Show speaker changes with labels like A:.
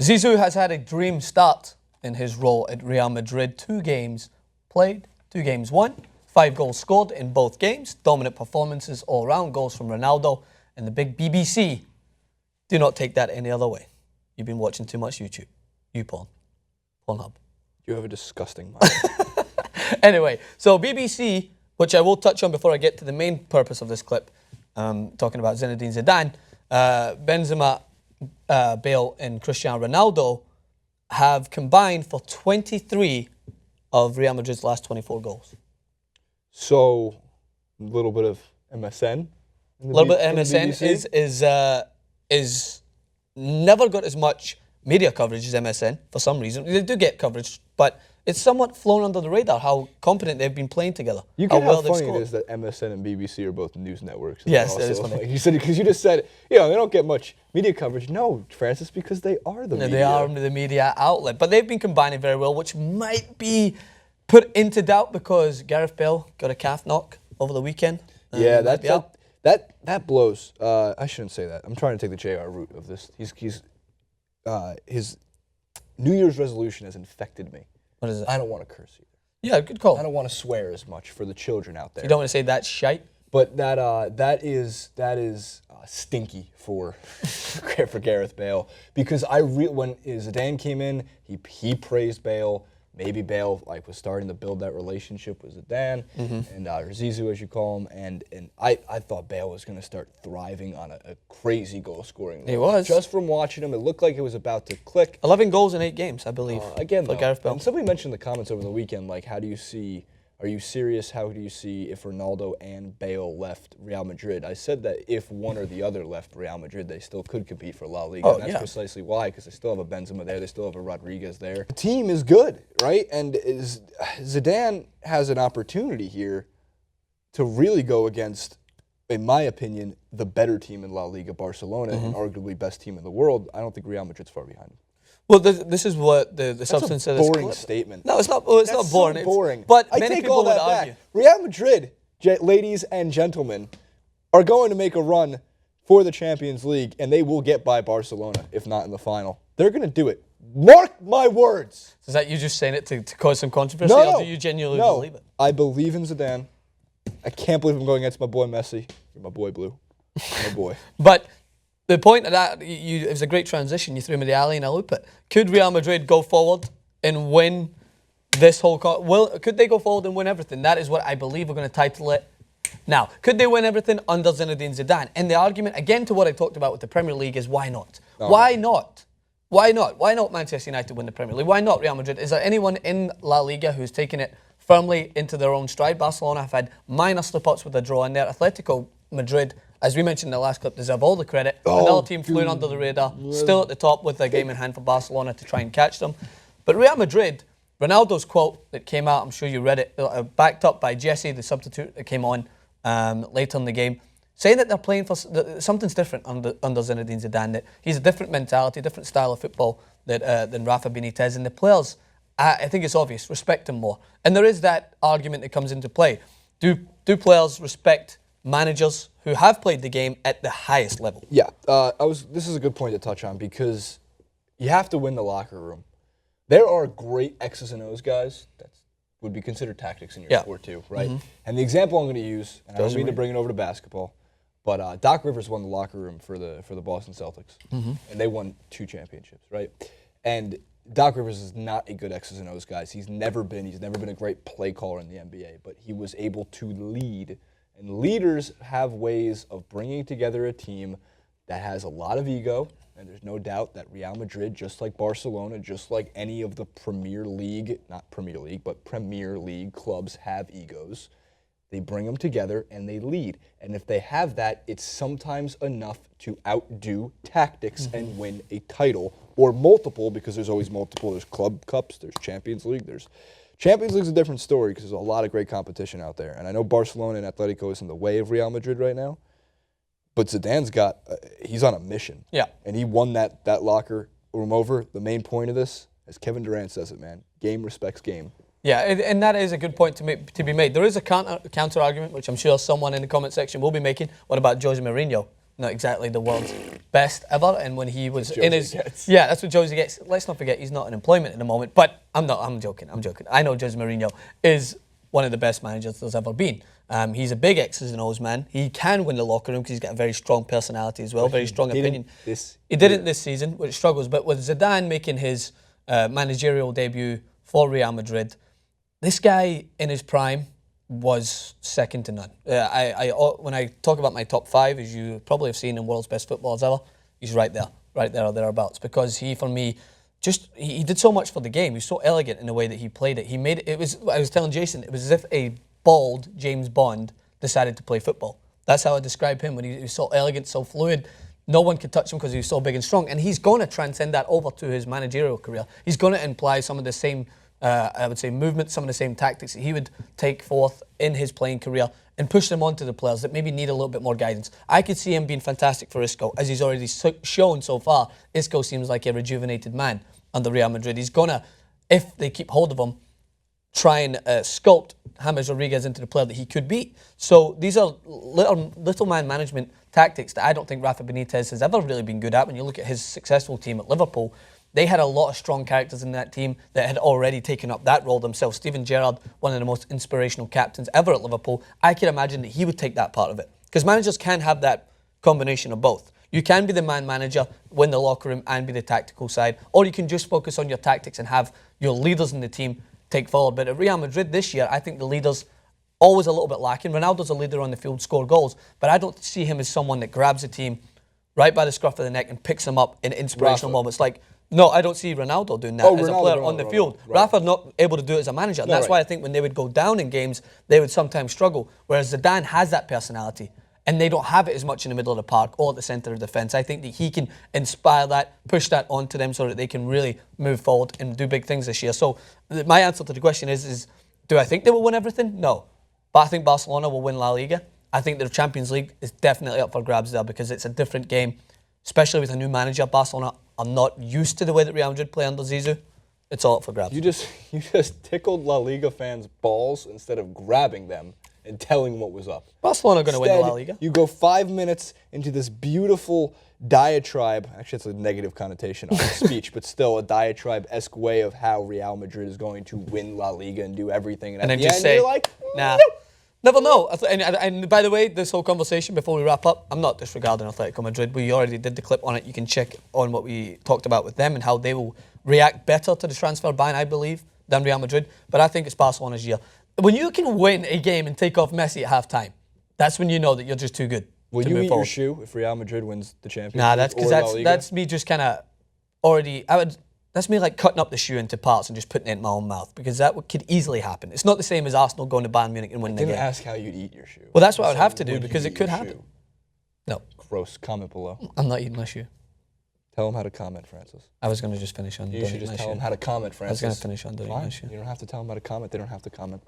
A: Zizou has had a dream start in his role at Real Madrid. 2 games played, 2 games won, 5 goals scored in both games, dominant performances all round, goals from Ronaldo, and the big BBC. Do not take that any other way. You've been watching too much YouTube. Pornhub.
B: You have a disgusting mind.
A: Anyway, so BBC, which I will touch on before I get to the main purpose of this clip, talking about Zinedine Zidane, Benzema, Bale and Cristiano Ronaldo have combined for 23 of Real Madrid's last 24 goals.
B: So, a little bit of MSN.
A: A little bit of MSN is never got as much media coverage as MSN for some reason. They do get coverage, but it's somewhat flown under the radar how competent they've been playing together.
B: You get how funny it is that MSN and BBC are both news networks.
A: Yes, that is funny.
B: Like you said, because you just said, they don't get much media coverage. No, Francis, because they are the media.
A: They are the media outlet. But they've been combining very well, which might be put into doubt because Gareth Bale got a calf knock over the weekend.
B: Yeah, that blows. I shouldn't say that. I'm trying to take the JR route of this. His New Year's resolution has infected me.
A: What is it?
B: I don't want to curse either.
A: Yeah, good call.
B: I don't want to swear as much for the children out there.
A: You don't want to say that shite?
B: But that is stinky for Gareth Bale because when Zidane came in, he praised Bale. Maybe Bale was starting to build that relationship with Zidane and or Zizou, as you call him, and I thought Bale was going to start thriving on a crazy goal scoring.
A: He was.
B: Just from watching him, it looked like it was about to click.
A: 11 goals in 8 games, I believe.
B: Again,
A: for Gareth Bale.
B: And somebody mentioned in the comments over the weekend, how do you see? Are you serious? How do you see if Ronaldo and Bale left Real Madrid? I said that if one or the other left Real Madrid, they still could compete for La Liga. And that's precisely why, because they still have a Benzema there, they still have a Rodriguez there. The team is good, right? And Zidane has an opportunity here to really go against, in my opinion, the better team in La Liga, Barcelona, and arguably best team in the world. I don't think Real Madrid's far behind them.
A: Well, this is what the substance of this clip.
B: Boring statement.
A: No, it's not. Well, it's not boring.
B: So boring.
A: But
B: I
A: many
B: take
A: people
B: all that
A: would argue.
B: back. Real Madrid, ladies and gentlemen, are going to make a run for the Champions League, and they will get by Barcelona, if not in the final. They're going to do it. Mark my words.
A: Is that you just saying it to cause some controversy,
B: No,
A: or do you genuinely believe it?
B: I believe in Zidane. I can't believe I'm going against my boy Messi. You're my boy, Blue. My boy.
A: But the point of that, it was a great transition. You threw me the alley and I loop it. Could Real Madrid go forward and win this whole... could they go forward and win everything? That is what I believe we're going to title it. Now, could they win everything under Zinedine Zidane? And the argument, again, to what I talked about with the Premier League is why not? Why not? Why not? Why not Manchester United win the Premier League? Why not Real Madrid? Is there anyone in La Liga who's taken it firmly into their own stride? Barcelona have had minor slip-ups with a draw in there. Atletico Madrid, as we mentioned in the last clip, deserve all the credit. Another team flew under the radar, still at the top with a game in hand for Barcelona to try and catch them. But Real Madrid, Ronaldo's quote that came out, I'm sure you read it, backed up by Jesse, the substitute that came on later in the game, saying that they're playing for something's different under Zinedine Zidane, that he's a different mentality, different style of football than Rafa Benitez. And the players, I think it's obvious, respect him more. And there is that argument that comes into play. Do players respect managers who have played the game at the highest level?
B: Yeah, this is a good point to touch on because you have to win the locker room. There are great X's and O's guys that would be considered tactics in your sport too, right? And the example I'm going to use, and I don't mean to bring it over to basketball, but Doc Rivers won the locker room for the Boston Celtics, and they won 2 championships, right? And Doc Rivers is not a good X's and O's guy. He's never been a great play caller in the NBA, but he was able to lead. And leaders have ways of bringing together a team that has a lot of ego, and there's no doubt that Real Madrid, just like Barcelona, just like any of the Premier League clubs have egos. They bring them together and they lead. And if they have that, it's sometimes enough to outdo tactics and win a title, or multiple, because there's always multiple. There's club cups, there's Champions League, Champions League's a different story because there's a lot of great competition out there. And I know Barcelona and Atletico is in the way of Real Madrid right now, but Zidane's he's on a mission. Yeah. And he won that locker room over. The main point of this, as Kevin Durant says it, man, game respects game.
A: Yeah, and that is a good point to be made. There is a counter argument, which I'm sure someone in the comment section will be making. What about Jose Mourinho? not exactly the world's best ever. And when he was
B: Josie
A: in his
B: gets.
A: yeah, that's what Josie gets. Let's not forget he's not in employment at the moment. But I'm not. I'm joking. I know Jose Mourinho is one of the best managers there's ever been. He's a big X's and O's man. He can win the locker room because he's got a very strong personality as well, very strong opinion. He didn't this season, which struggles. But with Zidane making his managerial debut for Real Madrid, this guy in his prime was second to none. When I talk about my top 5, as you probably have seen in world's best footballers ever, he's right there or thereabouts. Because he, for me, he did so much for the game. He was so elegant in the way that he played it. He made it. I was telling Jason, it was as if a bald James Bond decided to play football. That's how I describe him. When he was so elegant, so fluid, no one could touch him because he was so big and strong. And he's going to transcend that over to his managerial career. He's going to imply some of the same, I would say, movements, some of the same tactics that he would take forth in his playing career and push them onto the players that maybe need a little bit more guidance. I could see him being fantastic for Isco, as he's already shown so far. Isco seems like a rejuvenated man under Real Madrid. He's going to, if they keep hold of him, try and sculpt James Rodriguez into the player that he could be. So these are little man management tactics that I don't think Rafa Benitez has ever really been good at. When you look at his successful team at Liverpool, they had a lot of strong characters in that team that had already taken up that role themselves. Steven Gerrard, one of the most inspirational captains ever at Liverpool, I can imagine that he would take that part of it. Because managers can have that combination of both. You can be the man manager, win the locker room, and be the tactical side. Or you can just focus on your tactics and have your leaders in the team take forward. But at Real Madrid this year, I think the leaders always a little bit lacking. Ronaldo's a leader on the field, score goals, but I don't see him as someone that grabs the team right by the scruff of the neck and picks them up in inspirational moments. No, I don't see Ronaldo doing that as a player on the field. Rafa's not able to do it as a manager. And that's why I think when they would go down in games, they would sometimes struggle. Whereas Zidane has that personality, and they don't have it as much in the middle of the park or at the centre of defence. I think that he can inspire that, push that onto them so that they can really move forward and do big things this year. So my answer to the question is do I think they will win everything? No. But I think Barcelona will win La Liga. I think their Champions League is definitely up for grabs there because it's a different game, especially with a new manager. Barcelona are not used to the way that Real Madrid play under Zizou. It's all up for grabs.
B: You just tickled La Liga fans' balls instead of grabbing them and telling what was up.
A: Barcelona are going to win the La Liga.
B: You go 5 minutes into this beautiful diatribe. Actually, it's a negative connotation on the speech, but still a diatribe-esque way of how Real Madrid is going to win La Liga and do everything. And
A: then
B: at the
A: just
B: end,
A: say,
B: you're like,
A: nah.
B: nope.
A: Never know. And by the way, this whole conversation, before we wrap up, I'm not disregarding Atletico Madrid. We already did the clip on it. You can check on what we talked about with them and how they will react better to the transfer ban, I believe, than Real Madrid. But I think it's Barcelona's year. When you can win a game and take off Messi at half-time, that's when you know that you're just too good.
B: Will
A: to
B: you
A: move
B: eat
A: forward.
B: your shoe if Real Madrid wins the Champions League?
A: Nah, that's me just kind of already. That's me like cutting up the shoe into parts and just putting it in my own mouth because that could easily happen. It's not the same as Arsenal going to Bayern Munich and winning the game.
B: I didn't ask how you'd eat your shoe.
A: Well, that's what I would have to do because it could happen.
B: Shoe?
A: No.
B: Gross. Comment below.
A: I'm not eating my shoe.
B: Tell them how to comment, Francis.
A: I was going to just finish on.
B: You should just tell them how to comment, Francis.
A: I was going to finish on doing my shoe.
B: You don't have to tell them how to comment. They don't have to comment.